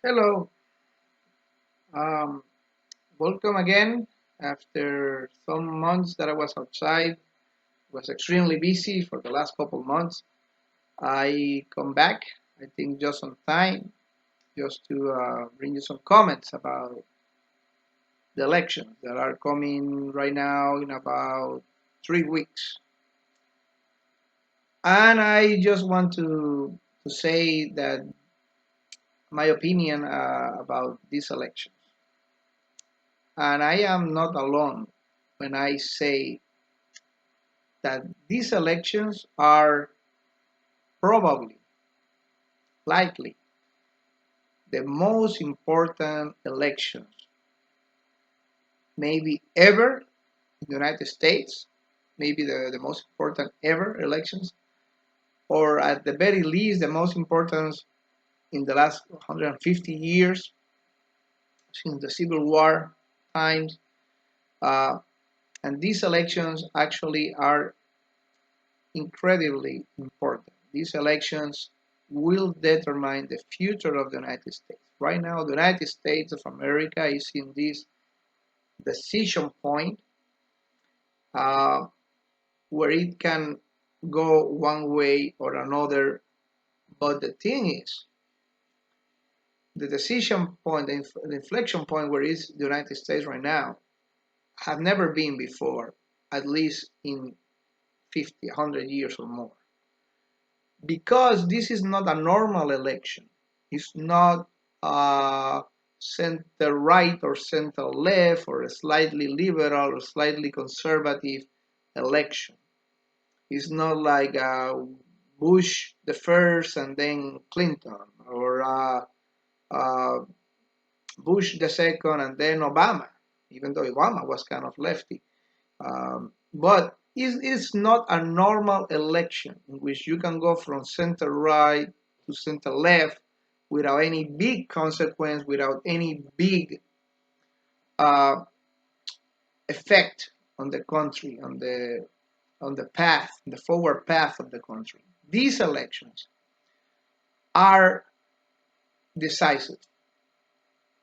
Hello, um, welcome again. After some months that I was outside, was extremely busy for the last couple months. I come back, I think just on time, just to bring you some comments about the elections that are coming right now in about 3 weeks. And I just want to say that my opinion about these elections. And I am not alone when I say that these elections are probably, likely, the most important elections maybe ever in the United States, maybe the most important ever elections, or at the very least, the most important in the last 150 years since the Civil War times. Uh, and these elections actually are incredibly important. These elections will determine the future of the United States. Right now, the United States of America is in this decision point uh, where it can go one way or another. But the thing is, the decision point, the inflection point where is the United States right now, have never been before, at least in 50, 100 years or more. Because this is not a normal election. It's not center right or center left or a slightly liberal or slightly conservative election. It's not like Bush the first and then Clinton, or uh, Bush the second and then Obama, even though Obama was kind of lefty. But it's not a normal election in which you can go from center right to center left without any big consequence, without any big uh, effect on the country, on the path, the forward path of the country. These elections are decisive.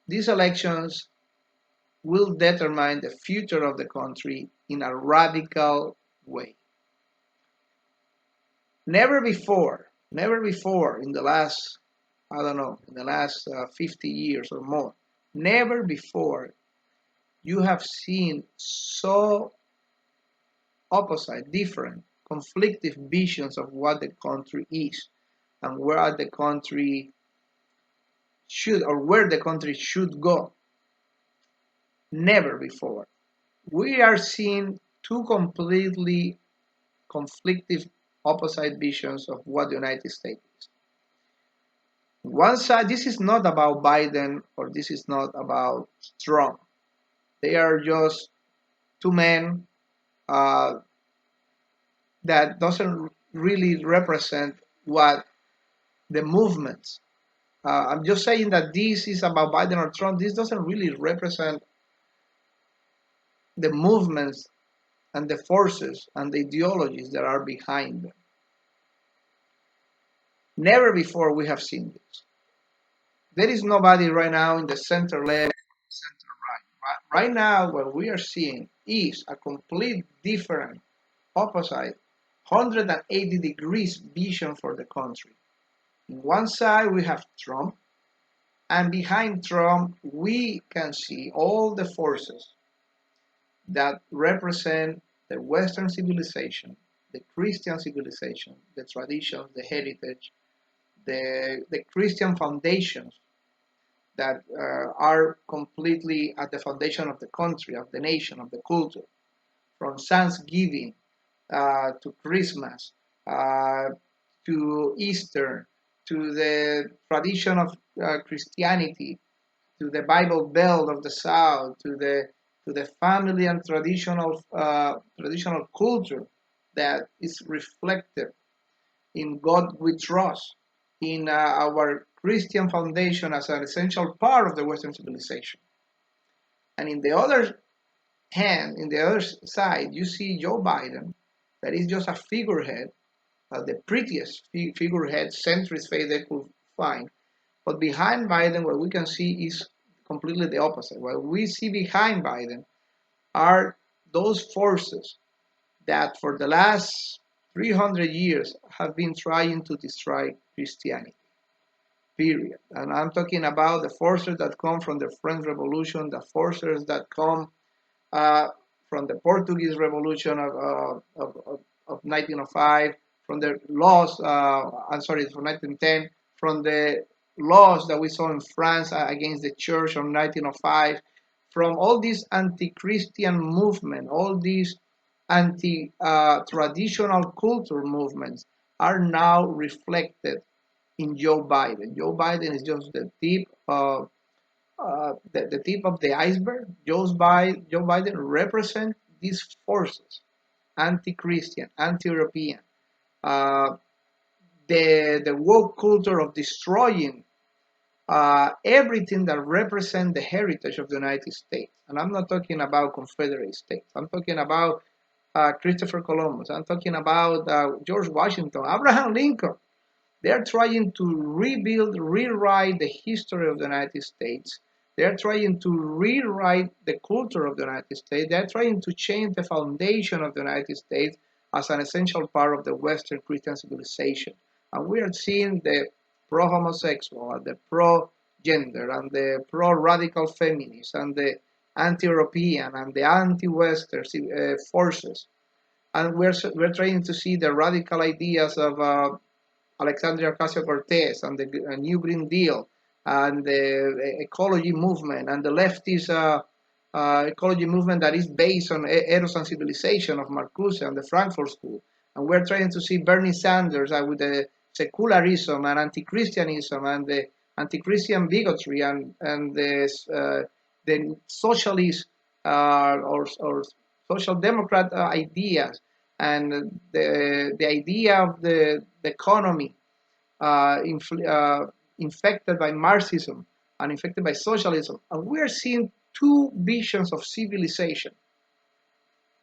These elections will determine the future of the country in a radical way. Never before in the last, I don't know, in the last 50 years or more, never before you have seen so opposite, different, conflicting visions of what the country is and where the country should, or where the country should go. Never before. We are seeing two completely conflicting, opposite visions of what the United States is. One side, this is not about Biden or this is not about Trump. They are just two men uh, that doesn't really represent what the movements. I'm just saying that this is about Biden or Trump. This doesn't really represent the movements and the forces and the ideologies that are behind them. Never before we have seen this. There is nobody right now in the center left, center right. Right now, what we are seeing is a complete different, opposite, 180 degrees vision for the country. In one side, we have Trump, and behind Trump, we can see all the forces that represent the Western civilization, the Christian civilization, the traditions, the heritage, the Christian foundations that are completely at the foundation of the country, of the nation, of the culture, from Thanksgiving to Christmas to Easter, to the tradition of Christianity, to the Bible Belt of the South, to the family and traditional culture that is reflected in God we trust, in our Christian foundation as an essential part of the Western civilization. And in the other hand, in the other side, you see Joe Biden, that is just a figurehead, the prettiest figurehead, centrist face they could find, But behind Biden, what we can see is completely the opposite. What we see behind Biden are those forces that for the last 300 years have been trying to destroy Christianity, period. And I'm talking about the forces that come from the French Revolution, the forces that come uh, from the Portuguese Revolution of 1905, from the laws, I'm sorry, from 1910, from the laws that we saw in France against the church of 1905, from all these anti-Christian movement, all these anti-traditional culture movements are now reflected in Joe Biden. Joe Biden is just the tip of the tip of the iceberg. Joe Biden represents these forces, anti-Christian, anti-European, uh, the woke culture of destroying everything that represents the heritage of the United States. And I'm not talking about Confederate States. I'm talking about Christopher Columbus. I'm talking about George Washington, Abraham Lincoln. They're trying to rebuild, rewrite the history of the United States. They're trying to rewrite the culture of the United States. They're trying to change the foundation of the United States as an essential part of the Western Christian civilization. And we are seeing the pro-homosexual, the pro-gender, and the pro-radical feminists, and the anti-European, and the anti-Western forces. And we're trying to see the radical ideas of Alexandria Ocasio-Cortez and the New Green Deal and the ecology movement and the leftist ecology movement that is based on Eros and Civilization of Marcuse and the Frankfurt School. And we're trying to see Bernie Sanders with the secularism and anti-Christianism and the anti-Christian bigotry and the socialist or social democrat ideas and the idea of the economy infected by Marxism and infected by socialism. And we are seeing two visions of civilization: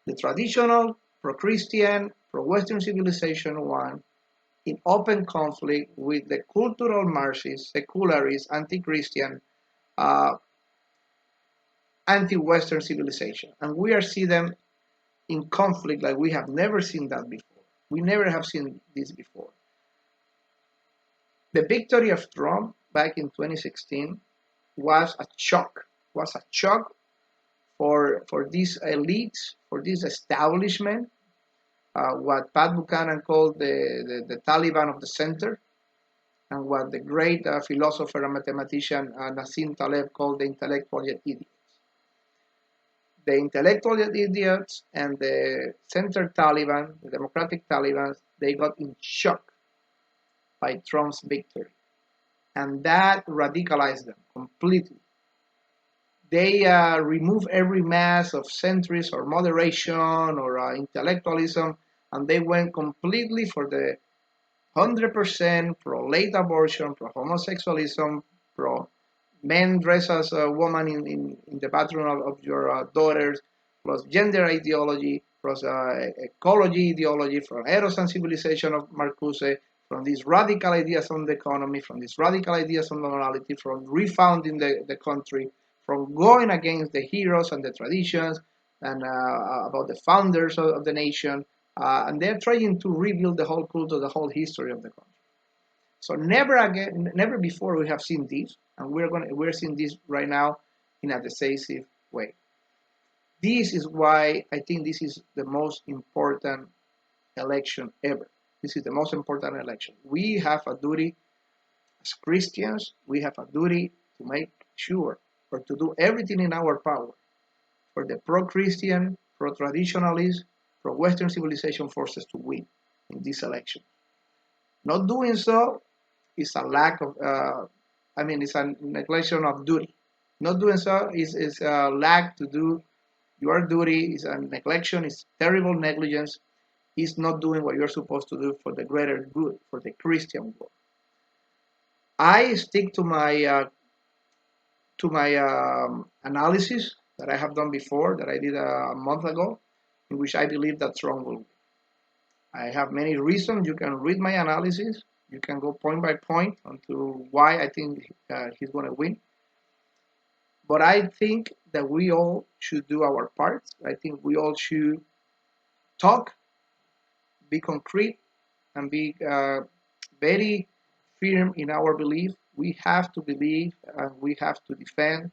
the traditional pro-Christian, pro-Western civilization one, in open conflict with the cultural Marxist, secularist, anti-Christian, uh, anti-Western civilization. And we are seeing them in conflict like we have never seen that before. We never have seen this before. The victory of Trump back in 2016 was a shock for these elites, for this establishment, what Pat Buchanan called the Taliban of the center, and what the great philosopher and mathematician Nassim Taleb called the intellectual yet idiots. The intellectual yet idiots and the center Taliban, the democratic Taliban, they got in shock by Trump's victory. And that radicalized them completely. They remove every mask of centrist or moderation or intellectualism, and they went completely for the 100% pro late abortion, pro homosexualism, pro men dress as a woman in the bathroom of your daughters, plus gender ideology, plus ecology ideology, from Eros and Civilization of Marcuse, from these radical ideas on the economy, from these radical ideas on morality, from refounding the country, from going against the heroes and the traditions and about the founders of the nation. And they're trying to rebuild the whole culture, the whole history of the country. So never again, never before we have seen this, and we're seeing this right now in a decisive way. This is why I think this is the most important election ever. This is the most important election. We have a duty as Christians. We have a duty to make sure or to do everything in our power for the pro-Christian, pro-traditionalist, pro-Western civilization forces to win in this election. Not doing so is a lack of, it's a neglection of duty. Not doing so is a lack to do your duty, is a neglection, is terrible negligence, is not doing what you're supposed to do for the greater good, for the Christian world. I stick to my analysis that I have done before, that I did a month ago, in which I believe that Trump will win. I have many reasons. You can read my analysis. You can go point by point onto why I think he's going to win. But I think that we all should do our part. I think we all should talk, be concrete, and be very firm in our belief. We have to believe and we have to defend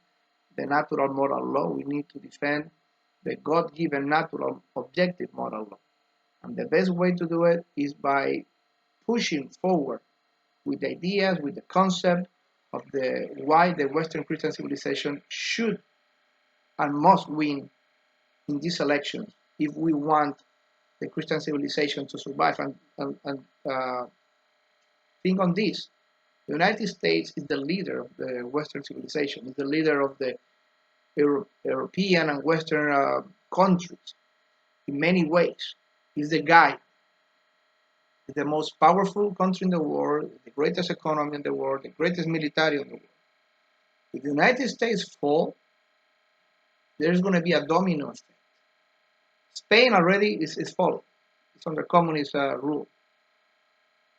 the natural moral law. We need to defend the God given natural objective moral law. And the best way to do it is by pushing forward with the ideas, with the concept of the why the Western Christian civilization should and must win in these elections if we want the Christian civilization to survive. And think on this: the United States is the leader of the Western civilization, is the leader of the European and Western countries in many ways. Is the guy, is the most powerful country in the world, the greatest economy in the world, the greatest military in the world. If the United States fall, there's going to be a domino effect. Spain already is falling. It's under communist rule.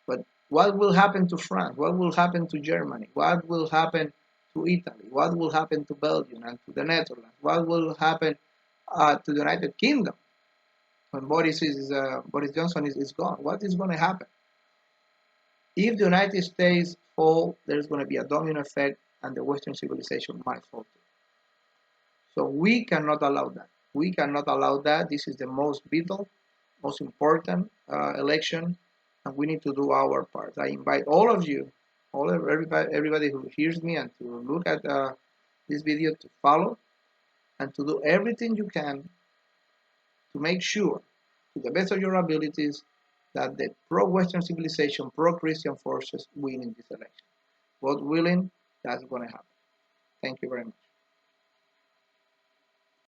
But what will happen to France? What will happen to Germany? What will happen to Italy? What will happen to Belgium and to the Netherlands? What will happen to the United Kingdom when Boris Johnson is gone? What is going to happen? If the United States fall, there's going to be a domino effect, and the Western civilization might fall too. So we cannot allow that. We cannot allow that. This is the most vital, most important election, and we need to do our part. I invite all of you, everybody who hears me, and to look at this video, to follow and to do everything you can to make sure, to the best of your abilities, that the pro-Western civilization, pro-Christian forces win in this election. God willing, that's going to happen. Thank you very much.